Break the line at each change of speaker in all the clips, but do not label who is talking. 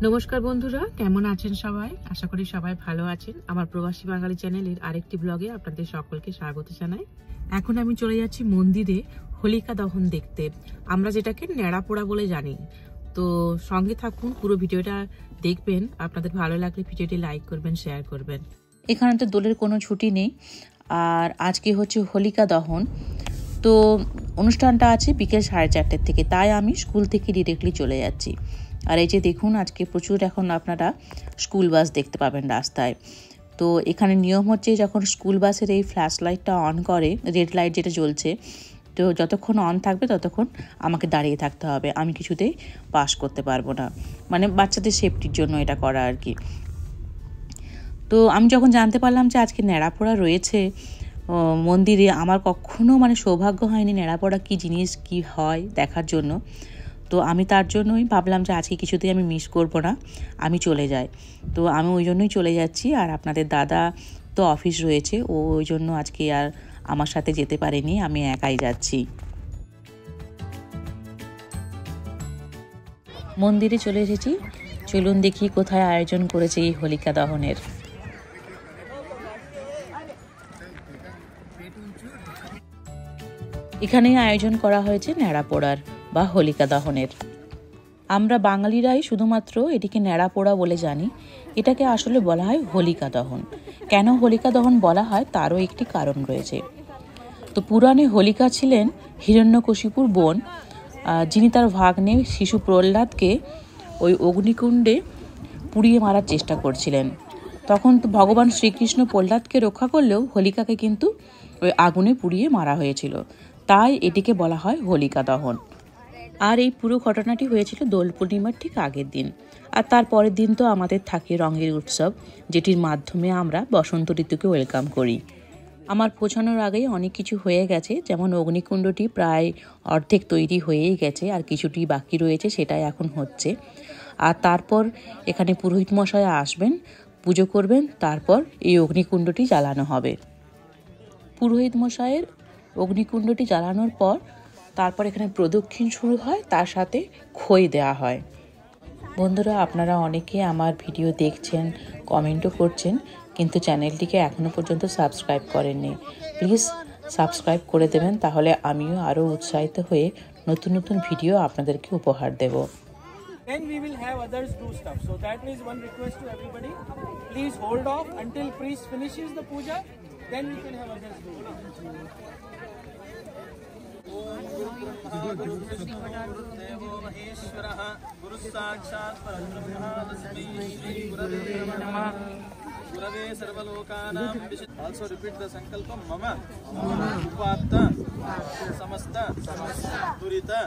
নমস্কার বন্ধুরা, কেমন আছেন সবাই? আশা করি সবাই ভালো আছেন। আমার প্রবাসী বাঙালি চ্যানেলের আরেকটি ব্লগে আপনাদের সকলকে স্বাগত জানাই। এখন আমি চলে যাচ্ছি মন্দিরে হোলিকা দহন দেখতে, আমরা যেটাকে ন্যাড়া পোড়া বলে জানি। তো সঙ্গে থাকুন, পুরো ভিডিওটা দেখবেন। আপনাদের ভালো লাগলে ভিডিওটি লাইক করবেন, শেয়ার করবেন।
এখানে তো দোলের কোনো ছুটি নেই, আর আজকে হচ্ছে হোলিকা দহন। তো অনুষ্ঠানটা আছে বিকেল 4:30 থেকে, তাই আমি স্কুল থেকে ডিরেক্টলি চলে যাচ্ছি। আর এই যে দেখুন, আজকে প্রচুর এখন আপনারা স্কুল বাস দেখতে পাবেন রাস্তায়। তো এখানে নিয়ম হচ্ছে, যখন স্কুল বাসের এই ফ্ল্যাশ লাইটটা অন করে, রেড লাইট যেটা জ্বলছে, তো যতক্ষণ অন থাকবে ততক্ষণ আমাকে দাঁড়িয়ে থাকতে হবে। আমি কিছুতেই পাস করতে পারবো না, মানে বাচ্চাদের সেফটির জন্য এটা করা আর কি। তো আমি যখন জানতে পারলাম যে আজকে ন্যাড়াপোড়া রয়েছে মন্দিরে, আমার কখনো সৌভাগ্য হয়নি ন্যাড়াপোড়া কী জিনিস, কি হয় দেখার জন্য। তো আমি তার জন্যই ভাবলাম যে আজকে কিছুতেই আমি মিস করব না, আমি চলে যাই। তো আমি ওই জন্যই চলে যাচ্ছি। আর আপনাদের দাদা তো অফিস রয়েছে, ওই জন্য আজকে আর আমার সাথে যেতে পারেনি, আমি একাই যাচ্ছি। মন্দিরে চলে এসেছি, চলুন দেখি কোথায় আয়োজন করেছে এই হোলিকা দহনের। এখানেই আয়োজন করা হয়েছে ন্যাড়াপোড়ার বা হোলিকা দহনের। আমরা বাঙালিরাই শুধুমাত্র এটিকে ন্যাড়াপোড়া বলে জানি, এটাকে আসলে বলা হয় হোলিকা দহন। কেন হোলিকা দহন বলা হয় তারও একটি কারণ রয়েছে। তো পুরাণে হোলিকা ছিলেন হিরণ্যকশিপুর বোন, যিনি তার ভাগ্নে শিশু প্রহ্লাদকে ওই অগ্নিকুণ্ডে পুড়িয়ে মারার চেষ্টা করছিলেন। তখন তো ভগবান শ্রীকৃষ্ণ প্রহ্লাদকে রক্ষা করলেও হোলিকাকে কিন্তু ওই আগুনে পুড়িয়ে মারা হয়েছিল, তাই এটিকে বলা হয় হোলিকা দহন। আর এই পুরো ঘটনাটি হয়েছিল দোল পূর্ণিমার ঠিক আগের দিন। আর তার পরের দিন তো আমাদের থাকে রঙের উৎসব, যেটির মাধ্যমে আমরা বসন্ত ঋতুকে ওয়েলকাম করি। আমার পৌঁছানোর আগেই অনেক কিছু হয়ে গেছে, যেমন অগ্নিকুণ্ডটি প্রায় অর্ধেক তৈরি হয়েই গেছে, আর কিছুটি বাকি রয়েছে, সেটাই এখন হচ্ছে। আর তারপর এখানে পুরোহিত মশাই আসবেন, পুজো করবেন, তারপর এই অগ্নিকুণ্ডটি জ্বালানো হবে। পুরোহিত মশাইয়ের অগ্নিকুণ্ডটি জ্বালানোর পর তারপর এখানে প্রদক্ষিণ শুরু হয়, তার সাথে খই দেওয়া হয়। বন্ধুরা, আপনারা অনেকে আমার ভিডিও দেখছেন, কমেন্টও করছেন, কিন্তু চ্যানেলটিকে এখনও পর্যন্ত সাবস্ক্রাইব করেননি। প্লিজ সাবস্ক্রাইব করে দেবেন, তাহলে আমিও আরও উৎসাহিত হয়ে নতুন নতুন ভিডিও আপনাদেরকে উপহার দেব।
Then we will have others do stuff. So that is one request to everybody. Please hold off until priest finishes the puja. Then we can have others do it. Om Guru Brahma Guru Vishnu Guru Devo Maheshwarah Guru Sakshat Parabrahma Tasmai Shri Gurave Namah. Gurave Sarvalokanam. Also repeat the sankalpam Mama Upata Samasta Durita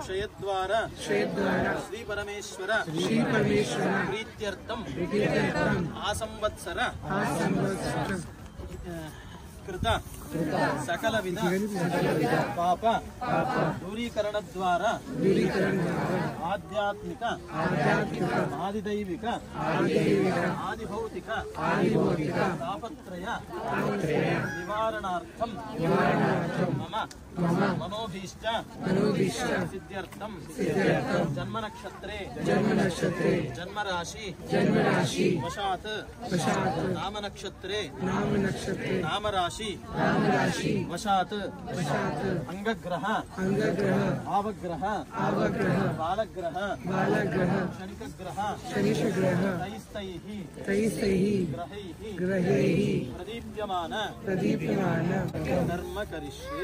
Shayadvara Shri Parameshwara Prityartham Asamvatsara Krita Sakala Vida Papa Durikaranad Dwara Adhyatmika Adidaivika Adibhautika Tapatraya Nivaranartham Mama Manobhishta Siddhyartham Janmanakshattre Janmarashi Vashat Namanakshattre Namarashi Vashat Angagraha Avagraha Balagraha Shanikagraha Taistaihi Grahaihi Pradipyamana Dharma Karishe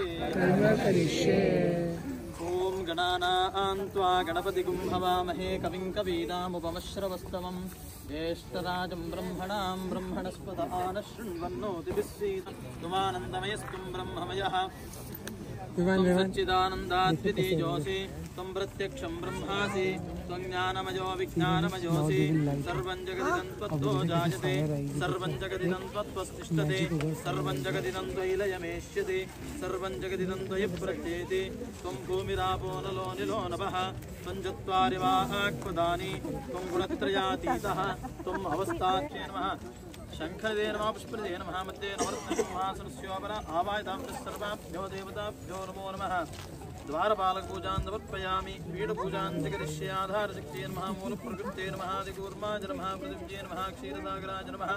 Om Gananaan Tva Ganapatikum Havamahe Kavim Kavidam Upamashravastamam Jeshtarajam Brahmanam Brahmanaspata Anashrinvannoti Visvita Tumanandamayastum Brahmamayah Tum Satchidanandadviti Josi Tum Pratyaksham Brahmasi Tum Jnanamajo Vijnanamajosi Sarvam Jagadidan Tvatto Jajate Sarvam Jagadidan Tvatvastishtate Sarvam Jagadidan Tvailayameshyate Sarvam Jagadidan Tvayapratyete Tum Bhumirapo Nalo Nilo Nabaha Tum Jattvari Vaakpadani Tum Gunatrayatitaha Tum Avastachye Namaha शंखदे नमः पुष्पदे नमः मध्य नवरत्न महासनस्योपरा आवायतां सर्वाभ्यो देवताभ्यो नमो नमः
द्वारपालक पूजां समर्पयामि पीठ पूजां करिष्ये आधार शक्तिये नमः मूल प्रकृते नमः आदिकूर्माय नमः पृथिव्ये नमः क्षीरसागराय नमः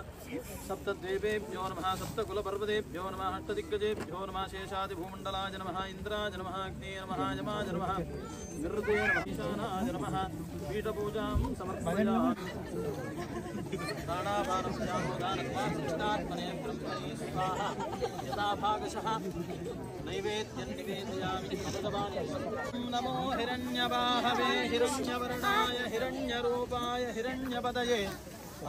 सप्तद्वीपेभ्यो नमः सप्तकुलपर्वतेभ्यो नमः अष्टदिग्गजेभ्यो नमः शेषादिभूमण्डलाय नमः इन्द्राय नमः अग्नेय नमः यमाय नमः निरुते नमः ईशानाय नमः पीठ पूजां समर्पयामि प्राणापानं ज्ञानोदानत्वात्मने ब्रह्मणे स्वाहा यथा भागशः नैवेद्यं निवेदयामि भगवान् नमो हिरण्यवाहवे हिरण्यवर्णाय हिरण्यरूपाय हिरण्यपदये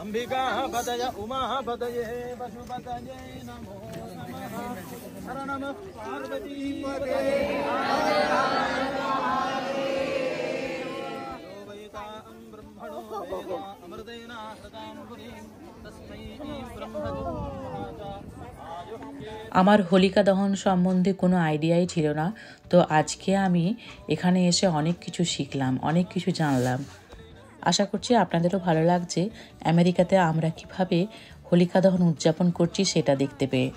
अंबिकापदय उमापदये पशुपदये नमो नमः हर नमः पार्वतीपदये ब्रह्मणो वेद अमृतेन हृदां पुरीं तस्मै
আমার হোলিকা দহন সম্বন্ধে কোনো আইডিয়াই ছিল না, তো আজকে আমি এখানে এসে অনেক কিছু শিখলাম, অনেক কিছু জানলাম। আশা করছি আপনাদেরও ভালো লাগছে আমেরিকাতে আমরা কিভাবে হোলিকা দহন উদযাপন করছি সেটা দেখতে পেয়ে।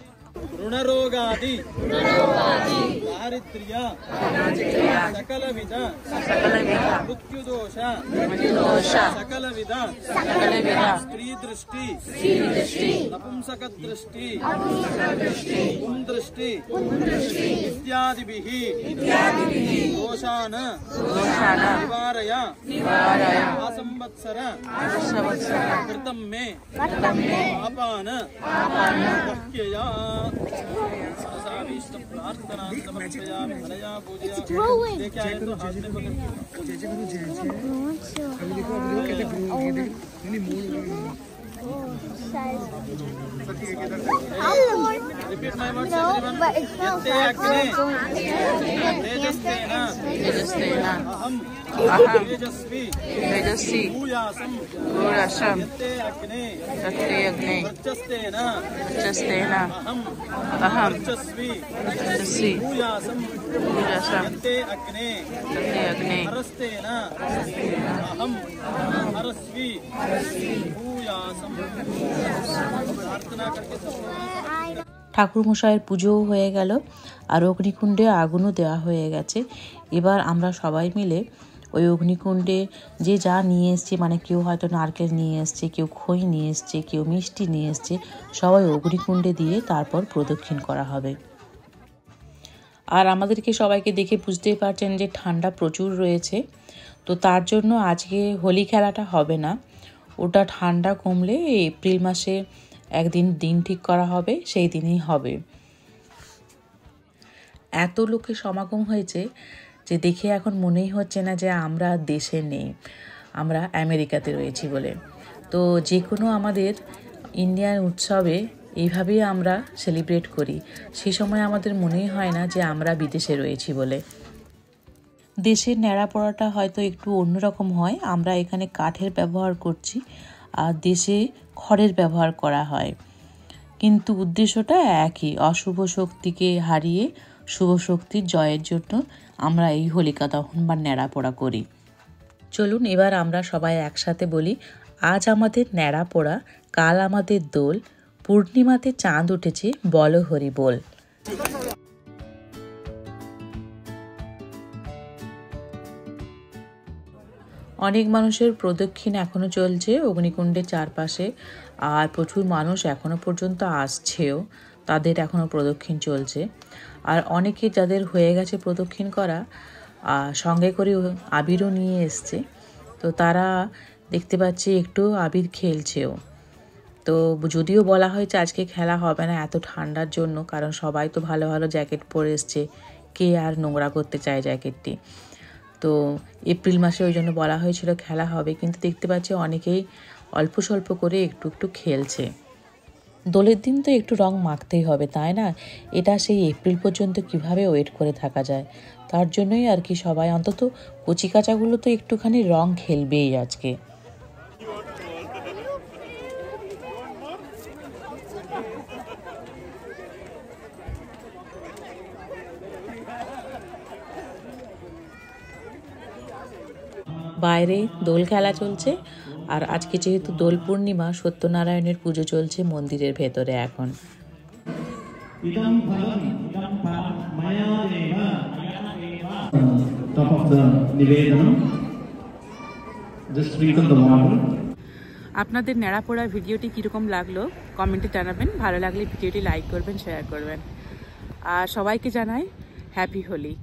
ऋणरोगादि दारिद्र्य सकलविध मृत्युदोष सकलविध स्त्रीदृष्टि नपुंसकदृष्टि कुंदृष्टि इत्यादिभिः दोषान् निवारय आसंवत्सर कृतं मे पापान् बह्यया प्रार्थना समर्पयामि हरया पूजया देखा है तो हाथ में पकड़ repeat my words everyone yatte agne tejastena aham tejasvi bhuyasam yatte agne varchastena aham varchasvi bhuyasam yatte agne harastena aham harasvi bhuyasam प्रार्थना करके
ঠাকুর মশাইয়ের পুজোও হয়ে গেল আর অগ্নিকুণ্ডে আগুনও দেওয়া হয়ে গেছে। এবার আমরা সবাই মিলে ওই অগ্নিকুণ্ডে যে যা নিয়ে এসছে, মানে কেউ হয়তো নারকেল নিয়ে এসছে, কেউ খই নিয়ে এসছে, কেউ মিষ্টি নিয়ে এসছে, সবাই অগ্নিকুণ্ডে দিয়ে তারপর প্রদক্ষিণ করা হবে। আর আমাদেরকে সবাইকে দেখে বুঝতেই পারছেন যে ঠান্ডা প্রচুর রয়েছে, তো তার জন্য আজকে হোলি খেলাটা হবে না, ওটা ঠান্ডা কমলে এপ্রিল মাসে একদিন দিন ঠিক করা হবে, সেই দিনই হবে। এত লোকের সমাগম হয়েছে যে দেখে এখন মনেই হচ্ছে না যে আমরা দেশে নেই, আমরা আমেরিকাতে রয়েছি বলে। তো যে কোনো আমাদের ইন্ডিয়ান উৎসবে এইভাবেই আমরা সেলিব্রেট করি, সে সময় আমাদের মনেই হয় না যে আমরা বিদেশে রয়েছি বলে। দেশের ন্যাড়া পড়াটা হয়তো একটু অন্যরকম হয়, আমরা এখানে কাঠের ব্যবহার করছি আর দেশে খড়ের ব্যবহার করা হয়, কিন্তু উদ্দেশ্যটা একই, অশুভ শক্তিকে হারিয়ে শুভ শক্তির জয়ের জন্য আমরা এই হোলিকা দহন বা ন্যাড়া পোড়া করি। চলুন এবার আমরা সবাই একসাথে বলি, আজ আমাদের ন্যাড়া পোড়া, কাল আমাদের দোল, পূর্ণিমাতে চাঁদ উঠেছে, বলো হরি বল। অনেক মানুষের প্রদক্ষিণ এখনও চলছে অগ্নিকুণ্ডের চারপাশে, আর প্রচুর মানুষ এখনও পর্যন্ত আসছেও, তাদের এখনও প্রদক্ষিণ চলছে। আর অনেকে যাদের হয়ে গেছে প্রদক্ষিণ করা, সঙ্গে করে আবিরও নিয়ে এসছে, তো তারা দেখতে পাচ্ছি একটু আবির খেলছেও। তো যদিও বলা হয়েছে আজকে খেলা হবে না এত ঠান্ডার জন্য, কারণ সবাই তো ভালো ভালো জ্যাকেট পরে এসছে, কে আর নোংরা করতে চায় জ্যাকেটটি। তো এপ্রিল মাসে ওই জন্য বলা হয়েছিল খেলা হবে, কিন্তু দেখতে পাচ্ছি অনেকেই অল্প স্বল্প করে একটু একটু খেলছে। দোলের দিন তো একটু রং মাখতেই হবে, তাই না? এটা সেই এপ্রিল পর্যন্ত কিভাবে ওয়েট করে থাকা যায়, তার জন্যই আর কি সবাই, অন্তত কচিকাচাগুলো তো একটুখানি রং খেলবেই আজকে। বাইরে দোল খেলা চলছে, আর আজকে যেহেতু দোল পূর্ণিমা, সত্যনারায়ণের পুজো চলছে মন্দিরের ভেতরে এখন।
the Nivedanam. Just sprinkle the marble.
আপনাদের ন্যাড়া পোড়া ভিডিওটি কীরকম লাগলো কমেন্টে জানাবেন। ভালো লাগলে ভিডিওটি লাইক করবেন, শেয়ার করবেন। আর সবাইকে জানাই হ্যাপি হোলি।